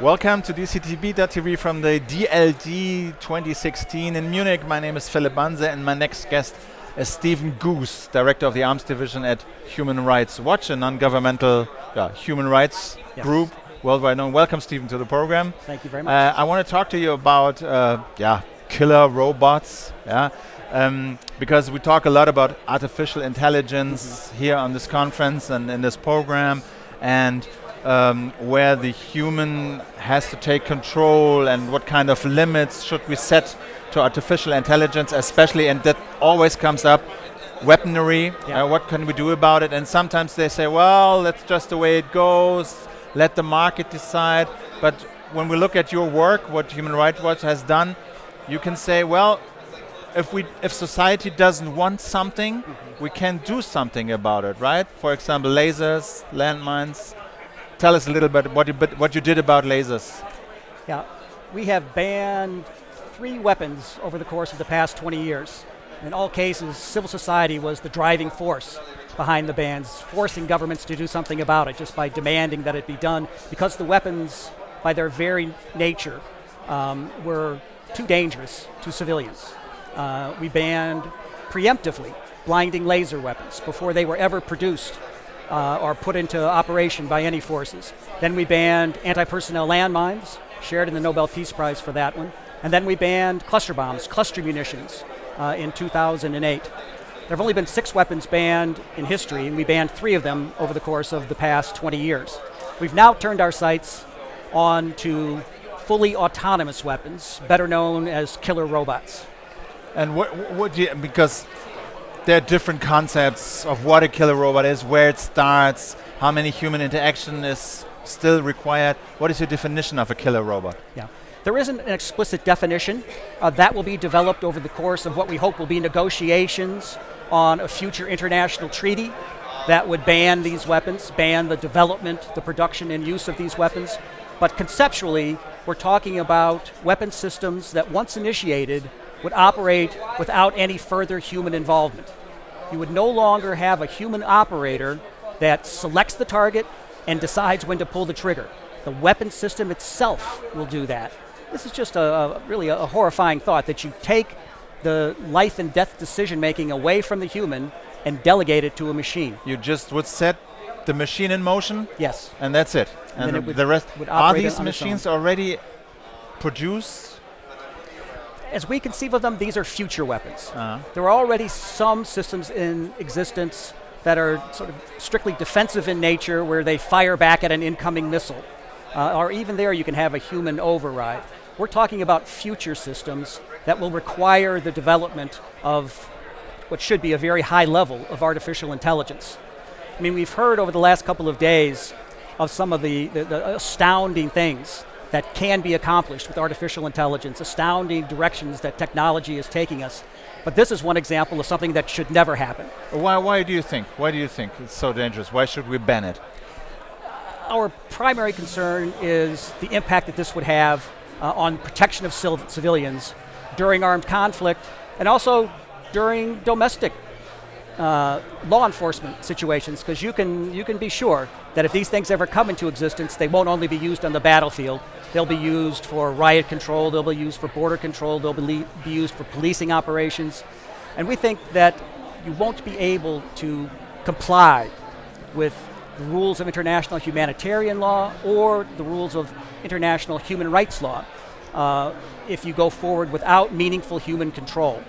Welcome to DCTV.tv from the DLD16 in Munich. My name is Philipp Banse and my next guest is Stephen Goose, Director of the Arms Division at Human Rights Watch, a non-governmental human rights group worldwide known. Welcome, Stephen, to the program. Thank you very much. I want to talk to you about killer robots, because we talk a lot about artificial intelligence here on this conference and in this program, and where the human has to take control and what kind of limits should we set to artificial intelligence, especially, and that always comes up, weaponry, what can we do about it? And sometimes they say, well, that's just the way it goes, let the market decide. But when we look at your work, what Human Rights Watch has done, you can say, well, if society doesn't want something, we can do something about it, right? For example, lasers, landmines. Tell us a little bit what you did about lasers. Yeah, we have banned 3 weapons over the course of the past 20 years. In all cases, civil society was the driving force behind the bans, forcing governments to do something about it just by demanding that it be done, because the weapons, by their very nature, were too dangerous to civilians. We banned preemptively blinding laser weapons before they were ever produced or put into operation by any forces. Then we banned anti-personnel landmines, shared in the Nobel Peace Prize for that one. And then we banned cluster bombs, cluster munitions in 2008. There have only been 6 weapons banned in history, and we banned 3 of them over the course of the past 20 years. We've now turned our sights on to fully autonomous weapons, better known as killer robots. And because there are different concepts of what a killer robot is, where it starts, how many human interaction is still required. What is your definition of a killer robot? Yeah, there isn't an explicit definition. That will be developed over the course of what we hope will be negotiations on a future international treaty that would ban these weapons, ban the development, the production and use of these weapons. But conceptually, we're talking about weapon systems that once initiated would operate without any further human involvement. You would no longer have a human operator that selects the target and decides when to pull the trigger. The weapon system itself will do that. This is just really a horrifying thought, that you take the life and death decision making away from the human and delegate it to a machine. You just would set the machine in motion? Yes. And that's it. And then the rest would are operate these on its machines own. already produced? As we conceive of them, these are future weapons. There are already some systems in existence that are sort of strictly defensive in nature, where they fire back at an incoming missile. Or even there you can have a human override. We're talking about future systems that will require the development of what should be a very high level of artificial intelligence. I mean, we've heard over the last couple of days of some of the astounding things that can be accomplished with artificial intelligence, astounding directions that technology is taking us. But this is one example of something that should never happen. Why do you think? Why do you think it's so dangerous? Why should we ban it? Our primary concern is the impact that this would have on protection of civilians during armed conflict, and also during domestic law enforcement situations, because you can be sure that if these things ever come into existence, they won't only be used on the battlefield. They'll be used for riot control, they'll be used for border control, they'll be used for policing operations. And we think that you won't be able to comply with the rules of international humanitarian law or the rules of international human rights law if you go forward without meaningful human control.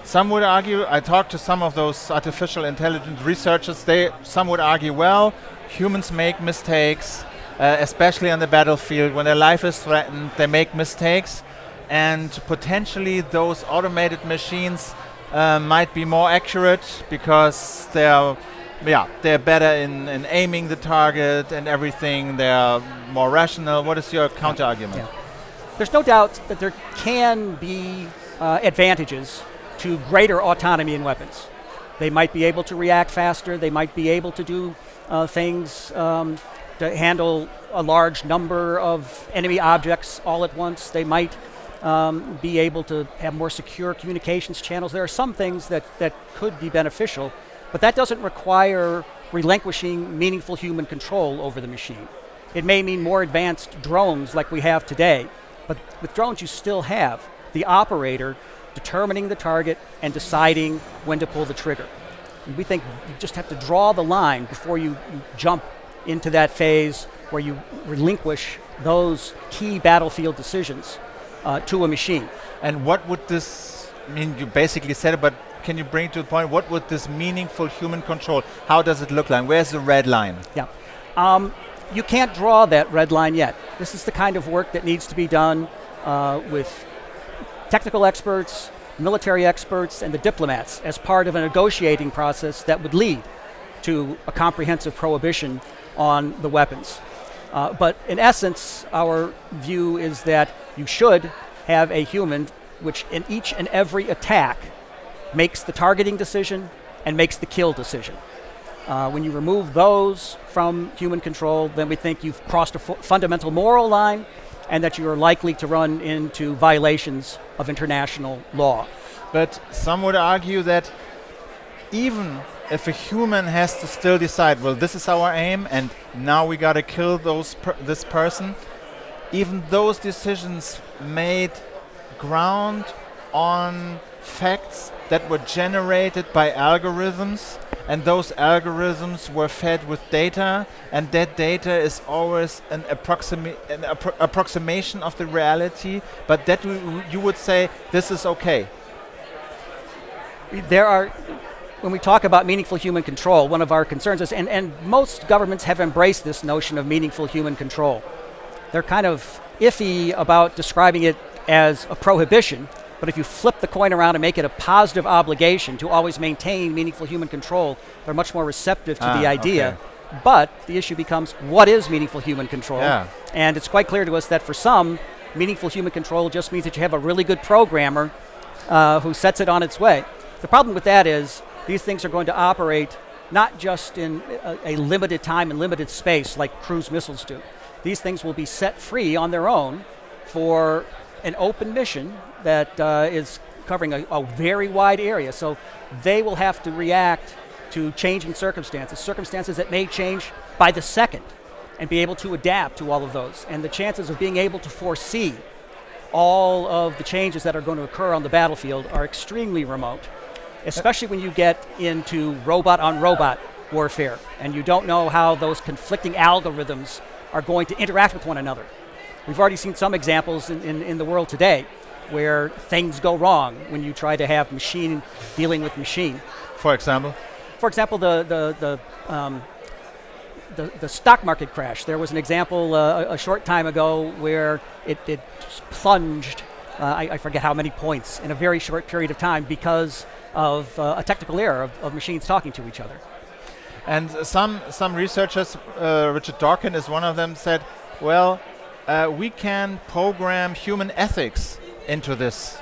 Some would argue, I talked to some of those artificial intelligence researchers, some would argue, well, humans make mistakes, especially on the battlefield. When their life is threatened, they make mistakes, and potentially those automated machines might be more accurate because they're better in aiming the target and everything. They're more rational. What is your counter argument? Yeah. There's no doubt that there can be advantages to greater autonomy in weapons. They might be able to react faster. They might be able to do things to handle a large number of enemy objects all at once. They might be able to have more secure communications channels. There are some things that could be beneficial, but that doesn't require relinquishing meaningful human control over the machine. It may mean more advanced drones like we have today, but with drones you still have the operator determining the target and deciding when to pull the trigger. And we think you just have to draw the line before you jump into that phase where you relinquish those key battlefield decisions to a machine. And what would this mean? You basically said it, but can you bring it to the point? What would this meaningful human control, how does it look like? Where's the red line? Yeah. You can't draw that red line yet. This is the kind of work that needs to be done with technical experts, military experts, and the diplomats as part of a negotiating process that would lead to a comprehensive prohibition on the weapons. But in essence, our view is that you should have a human which in each and every attack makes the targeting decision and makes the kill decision. When you remove those from human control, then we think you've crossed a fundamental moral line and that you are likely to run into violations of international law. But some would argue that even if a human has to still decide, well, this is our aim and now we got to kill this person, even those decisions made ground on facts that were generated by algorithms, and those algorithms were fed with data, and that data is always an approximation of the reality, but that you would say this is okay. When we talk about meaningful human control, one of our concerns is, and most governments have embraced this notion of meaningful human control. They're kind of iffy about describing it as a prohibition, but if you flip the coin around and make it a positive obligation to always maintain meaningful human control, they're much more receptive to the idea. Okay. But the issue becomes, what is meaningful human control? Yeah. And it's quite clear to us that for some, meaningful human control just means that you have a really good programmer who sets it on its way. The problem with that is these things are going to operate not just in a limited time and limited space like cruise missiles do. These things will be set free on their own for an open mission that is covering a very wide area. So they will have to react to changing circumstances that may change by the second, and be able to adapt to all of those. And the chances of being able to foresee all of the changes that are going to occur on the battlefield are extremely remote, especially when you get into robot-on-robot warfare, and you don't know how those conflicting algorithms are going to interact with one another. We've already seen some examples in the world today where things go wrong when you try to have machine dealing with machine. For example? For example, the stock market crash. There was an example a short time ago where it plunged, I forget how many points, in a very short period of time because of a technical error of machines talking to each other. And some researchers, Richard Dawkins is one of them, said, well, we can program human ethics into this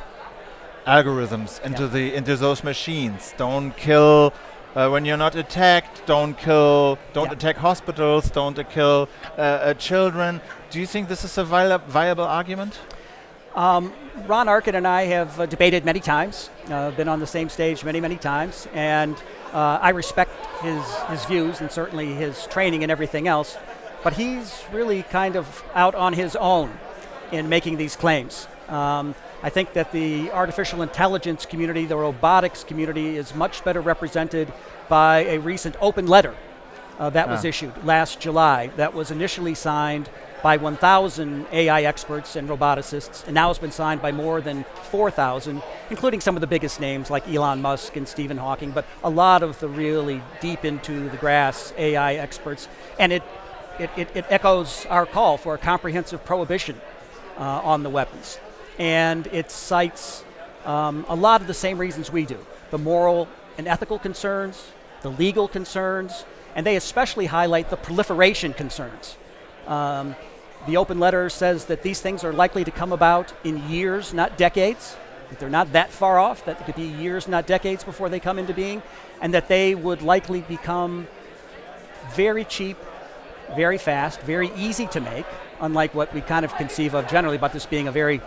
algorithms, into those machines. Don't kill when you're not attacked. Don't attack hospitals. Don't kill children. Do you think this is a viable argument? Ron Arkin and I have debated many times, been on the same stage many times, and I respect his views and certainly his training and everything else, but he's really kind of out on his own in making these claims. I think that the artificial intelligence community, the robotics community, is much better represented by a recent open letter that was issued last July that was initially signed by 1,000 AI experts and roboticists, and now it's been signed by more than 4,000, including some of the biggest names like Elon Musk and Stephen Hawking, but a lot of the really deep into the grass AI experts. And it echoes our call for a comprehensive prohibition on the weapons. And it cites a lot of the same reasons we do: the moral and ethical concerns, the legal concerns, and they especially highlight the proliferation concerns. The open letter says that these things are likely to come about in years, not decades, that they're not that far off, that it could be years, not decades before they come into being, and that they would likely become very cheap, very fast, very easy to make, unlike what we kind of conceive of generally about this being a very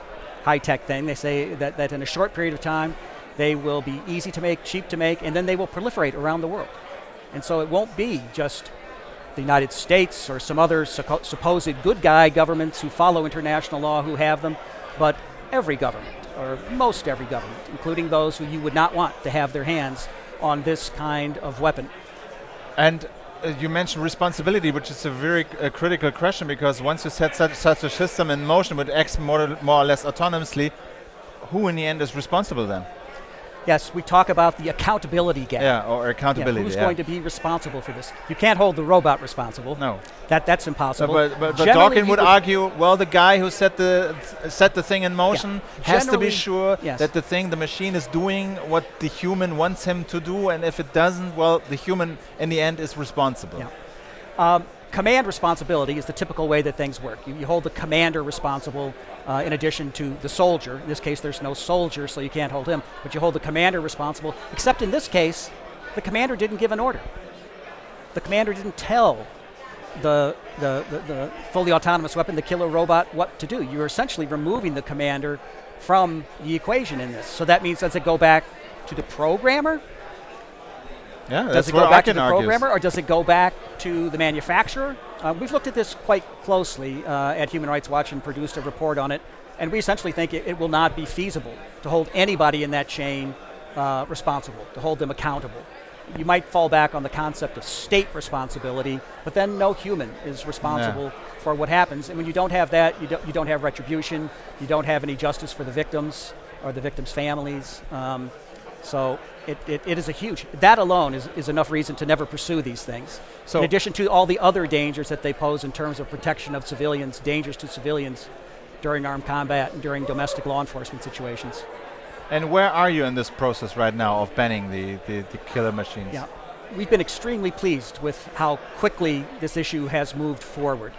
high-tech thing. They say that in a short period of time, they will be easy to make, cheap to make, and then they will proliferate around the world. And so it won't be just the United States or some other supposed good guy governments who follow international law who have them, but every government, or most every government, including those who you would not want to have their hands on this kind of weapon. And you mentioned responsibility, which is a very critical question, because once you set such a system in motion, which acts more or less autonomously, who in the end is responsible then? Yes, we talk about the accountability gap. Yeah, or accountability. Who's going to be responsible for this? You can't hold the robot responsible. No. That's impossible. But Dawkins would argue, well, the guy who set the thing in motion has to be sure that the machine is doing what the human wants him to do, and if it doesn't, well, the human in the end is responsible. Yeah. Command responsibility is the typical way that things work. You hold the commander responsible in addition to the soldier. In this case, there's no soldier, so you can't hold him, but you hold the commander responsible, except in this case, the commander didn't give an order. The commander didn't tell the fully autonomous weapon, the killer robot, what to do. You're essentially removing the commander from the equation in this. So that means, does it go back to the programmer? Yeah, does it go back to the programmer, or does it go back to the manufacturer? We've looked at this quite closely at Human Rights Watch and produced a report on it, and we essentially think it will not be feasible to hold anybody in that chain responsible, to hold them accountable. You might fall back on the concept of state responsibility, but then no human is responsible for what happens. And when you don't have that, you don't have retribution, you don't have any justice for the victims or the victims' families. So it is a huge, that alone is enough reason to never pursue these things. So in addition to all the other dangers that they pose in terms of protection of civilians, dangers to civilians during armed combat and during domestic law enforcement situations. And where are you in this process right now of banning the killer machines? Yeah, we've been extremely pleased with how quickly this issue has moved forward.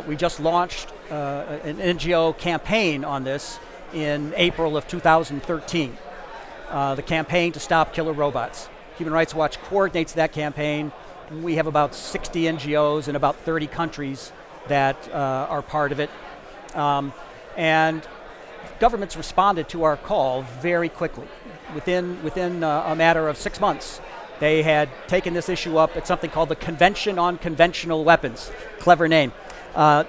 We just launched an NGO campaign on this in April of 2013. The campaign to stop killer robots. Human Rights Watch coordinates that campaign. We have about 60 NGOs in about 30 countries that are part of it. And governments responded to our call very quickly. Within a matter of 6 months, they had taken this issue up at something called the Convention on Conventional Weapons, clever name,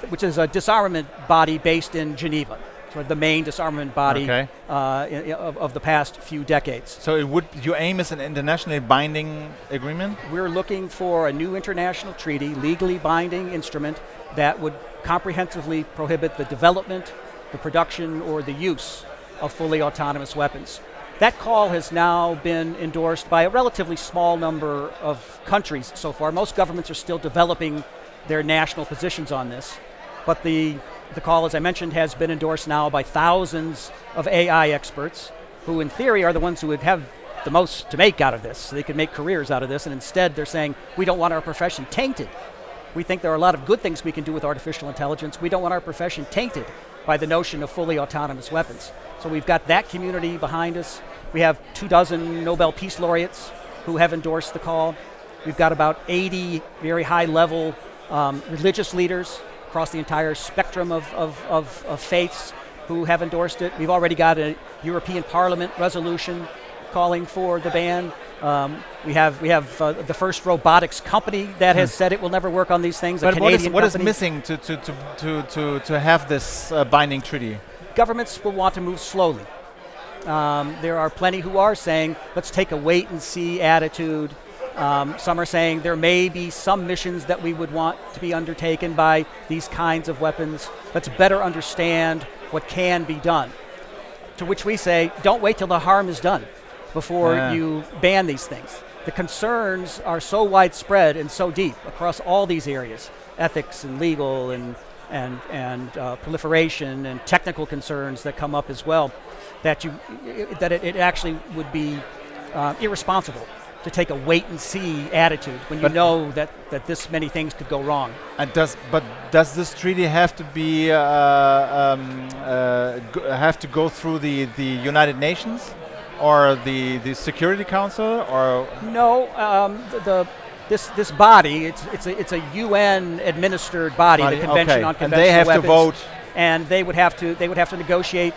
which is a disarmament body based in Geneva. Sort of the main disarmament body of the past few decades. So your aim is an internationally binding agreement? We're looking for a new international treaty, legally binding instrument that would comprehensively prohibit the development, the production, or the use of fully autonomous weapons. That call has now been endorsed by a relatively small number of countries so far. Most governments are still developing their national positions on this, but the call, as I mentioned, has been endorsed now by thousands of AI experts who, in theory, are the ones who would have the most to make out of this. So they could make careers out of this, and instead they're saying, we don't want our profession tainted. We think there are a lot of good things we can do with artificial intelligence. We don't want our profession tainted by the notion of fully autonomous weapons. So we've got that community behind us. We have 24 Nobel Peace Laureates who have endorsed the call. We've got about 80 very high-level religious leaders across the entire spectrum of faiths who have endorsed it. We've already got a European Parliament resolution calling for the ban. We have the first robotics company that has said it will never work on these things. But what is missing to have this binding treaty? Governments will want to move slowly. There are plenty who are saying, let's take a wait-and-see attitude. Some are saying there may be some missions that we would want to be undertaken by these kinds of weapons. Let's better understand what can be done. To which we say, don't wait till the harm is done before you ban these things. The concerns are so widespread and so deep across all these areas, ethics and legal and proliferation and technical concerns that come up as well, that it actually would be irresponsible to take a wait-and-see attitude when you know that this many things could go wrong. And does this treaty have to be have to go through the United Nations or the Security Council, or no? This body, it's a UN administered body, the Convention on Conventional Weapons, and they have to vote, and they would have to negotiate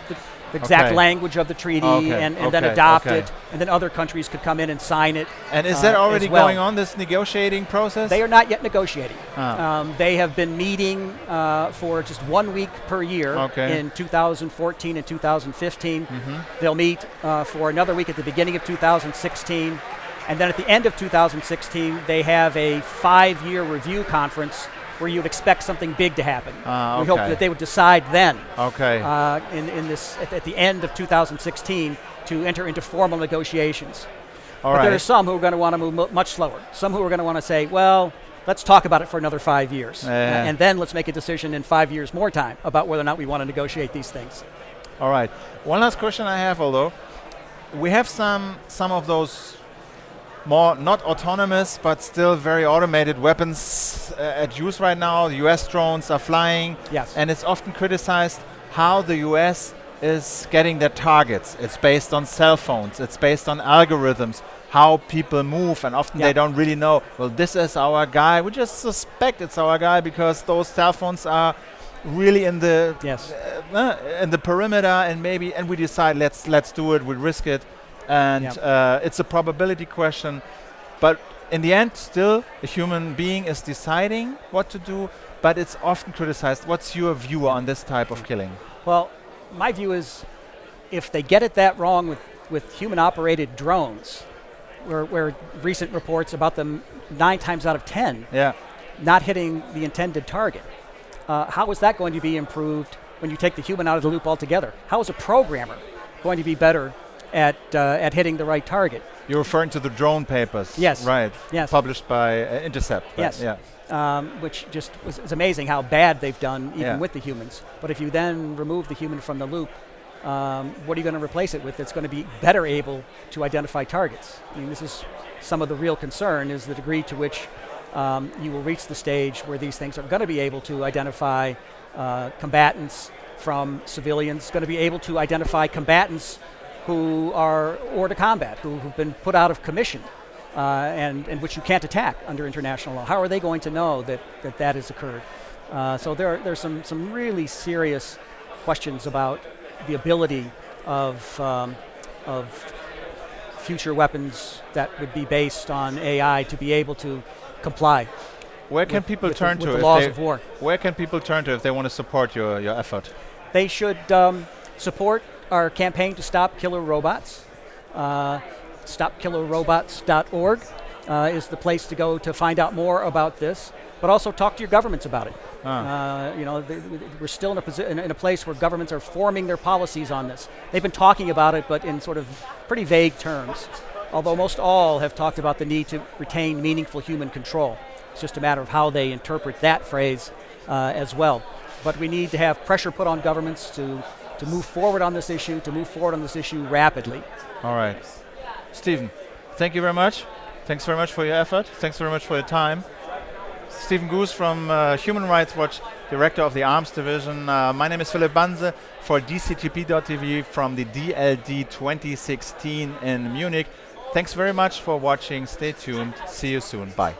the exact Okay. language of the treaty, Okay, and then okay, adopt okay. it, and then other countries could come in and sign it. And is that already as well. going on, this negotiating process? They are not yet negotiating. Ah. They have been meeting for just 1 week per year Okay. in 2014 and 2015. They'll meet for another week at the beginning of 2016. And then at the end of 2016, they have a 5-year review conference where you'd expect something big to happen. We hope okay. that they would decide then, Okay. in this at the end of 2016, to enter into formal negotiations. All But right. there are some who are going to want to move much slower. Some who are going to want to say, well, let's talk about it for another 5 years. Yeah. And then let's make a decision in 5 years more time about whether or not we want to negotiate these things. All right. One last question I have, although. We have some of those more not autonomous but still very automated weapons at use right now. The US drones are flying. Yes. And it's often criticized how the US is getting their targets. It's based on cell phones. It's based on algorithms, how people move, and often they don't really know, well, this is our guy. We just suspect it's our guy because those cell phones are really in the Yes. in the perimeter, and we decide let's do it, we risk it, and it's a probability question. But in the end, still a human being is deciding what to do, but it's often criticized. What's your view on this type of killing? Well, my view is if they get it that wrong with human-operated drones, where recent reports about them 9 times out of 10 not hitting the intended target, how is that going to be improved when you take the human out of the loop altogether? How is a programmer going to be better at hitting the right target? You're referring to the drone papers, Yes. right? Yes. Published by Intercept. Right? Yes. Yeah. Which just is amazing how bad they've done even Yeah. with the humans. But if you then remove the human from the loop, what are you going to replace it with that's going to be better able to identify targets? I mean, this is some of the real concern, is the degree to which you will reach the stage where these things are going to be able to identify combatants from civilians, going to be able to identify combatants who are hors de combat, who've been put out of commission, and which you can't attack under international law. How are they going to know that has occurred? So there's some really serious questions about the ability of future weapons that would be based on AI to be able to comply. Where can people turn to the if laws they of war? Where can people turn to if they want to support your effort? They should support our campaign to stop killer robots. StopKillerRobots.org is the place to go to find out more about this, but also talk to your governments about it. We're still in a place where governments are forming their policies on this. They've been talking about it, but in sort of pretty vague terms, although most all have talked about the need to retain meaningful human control. It's just a matter of how they interpret that phrase as well. But we need to have pressure put on governments to move forward on this issue, rapidly. All right. Stephen, thank you very much. Thanks very much for your effort. Thanks very much for your time. Stephen Goose from Human Rights Watch, Director of the Arms Division. My name is Philipp Banse for DCTP.tv from the DLD16 in Munich. Thanks very much for watching. Stay tuned. See you soon. Bye.